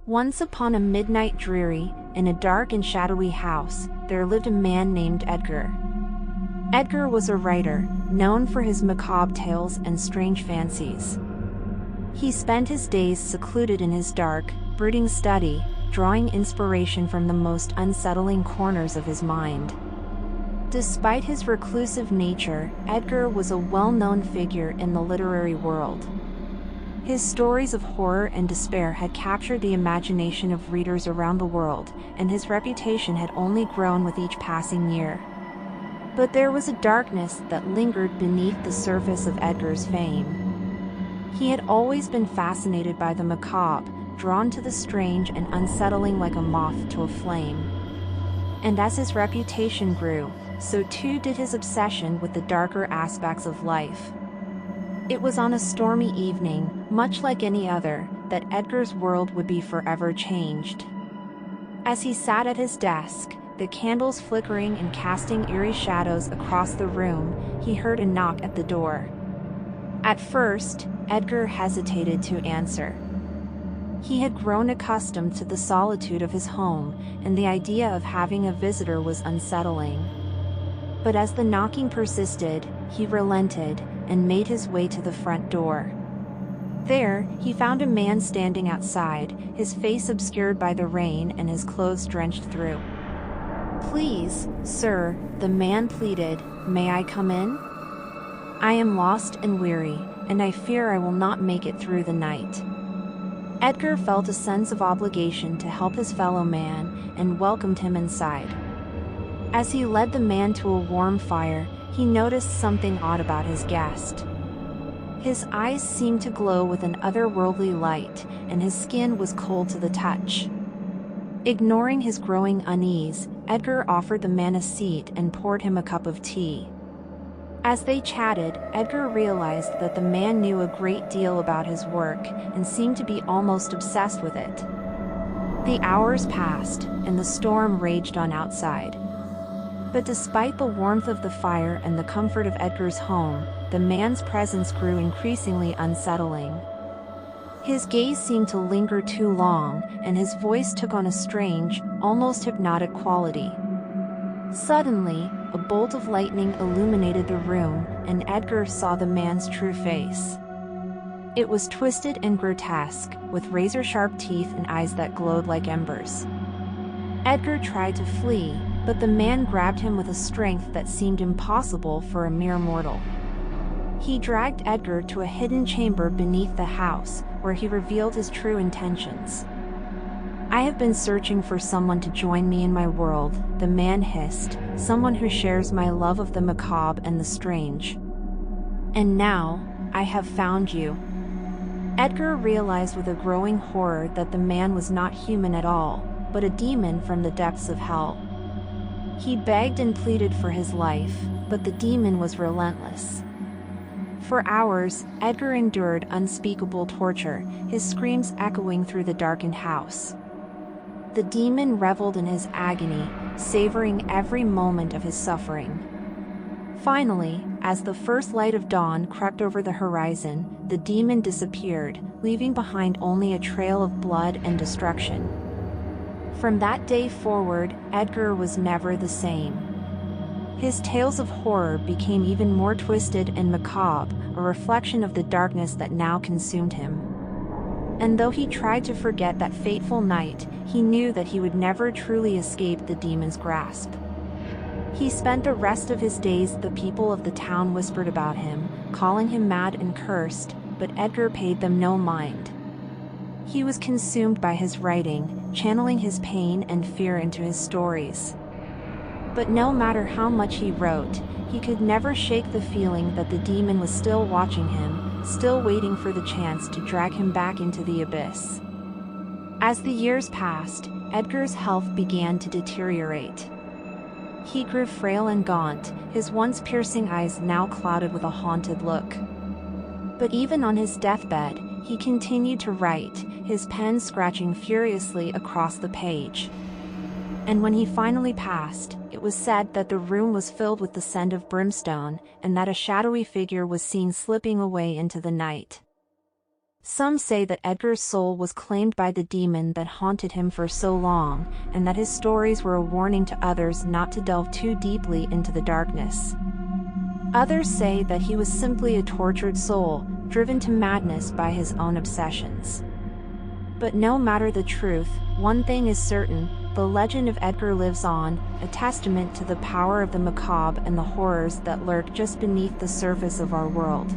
Once upon a midnight dreary, in a dark and shadowy house, there lived a man named Edgar. Edgar was a writer, known for his macabre tales and strange fancies. He spent his days secluded in his dark, brooding study, drawing inspiration from the most unsettling corners of his mind. Despite his reclusive nature, Edgar was a well-known figure in the literary world. His stories of horror and despair had captured the imagination of readers around the world, and his reputation had only grown with each passing year. But there was a darkness that lingered beneath the surface of Edgar's fame. He had always been fascinated by the macabre, drawn to the strange and unsettling like a moth to a flame. And as his reputation grew, so too did his obsession with the darker aspects of life. It was on a stormy evening, much like any other, that Edgar's world would be forever changed. As he sat at his desk, the candles flickering and casting eerie shadows across the room, he heard a knock at the door. At first, Edgar hesitated to answer. He had grown accustomed to the solitude of his home, and the idea of having a visitor was unsettling. But as the knocking persisted, he relented and made his way to the front door. There, he found a man standing outside, his face obscured by the rain and his clothes drenched through. "Please, sir," the man pleaded, "may I come in? I am lost and weary, and I fear I will not make it through the night." Edgar felt a sense of obligation to help his fellow man and welcomed him inside. As he led the man to a warm fire, he noticed something odd about his guest. His eyes seemed to glow with an otherworldly light, and his skin was cold to the touch. Ignoring his growing unease, Edgar offered the man a seat and poured him a cup of tea. As they chatted, Edgar realized that the man knew a great deal about his work and seemed to be almost obsessed with it. The hours passed, and the storm raged on outside. But despite the warmth of the fire and the comfort of Edgar's home, the man's presence grew increasingly unsettling. His gaze seemed to linger too long, and his voice took on a strange, almost hypnotic quality. Suddenly, a bolt of lightning illuminated the room, and Edgar saw the man's true face. It was twisted and grotesque, with razor-sharp teeth and eyes that glowed like embers. Edgar tried to flee, but the man grabbed him with a strength that seemed impossible for a mere mortal. He dragged Edgar to a hidden chamber beneath the house, where he revealed his true intentions. "I have been searching for someone to join me in my world," the man hissed, "someone who shares my love of the macabre and the strange. And now, I have found you." Edgar realized with a growing horror that the man was not human at all, but a demon from the depths of hell. He begged and pleaded for his life, but the demon was relentless. For hours, Edgar endured unspeakable torture, his screams echoing through the darkened house. The demon reveled in his agony, savoring every moment of his suffering. Finally, as the first light of dawn crept over the horizon, the demon disappeared, leaving behind only a trail of blood and destruction. From that day forward, Edgar was never the same. His tales of horror became even more twisted and macabre, a reflection of the darkness that now consumed him. And though he tried to forget that fateful night, he knew that he would never truly escape the demon's grasp. He spent the rest of his days the people of the town whispered about him, calling him mad and cursed, but Edgar paid them no mind. He was consumed by his writing, channeling his pain and fear into his stories. But no matter how much he wrote, he could never shake the feeling that the demon was still watching him, still waiting for the chance to drag him back into the abyss. As the years passed, Edgar's health began to deteriorate. He grew frail and gaunt, his once piercing eyes now clouded with a haunted look. But even on his deathbed, he continued to write, his pen scratching furiously across the page. And when he finally passed, it was said that the room was filled with the scent of brimstone, and that a shadowy figure was seen slipping away into the night. Some say that Edgar's soul was claimed by the demon that haunted him for so long, and that his stories were a warning to others not to delve too deeply into the darkness. Others say that he was simply a tortured soul, driven to madness by his own obsessions. But no matter the truth, one thing is certain: the legend of Edgar lives on, a testament to the power of the macabre and the horrors that lurk just beneath the surface of our world.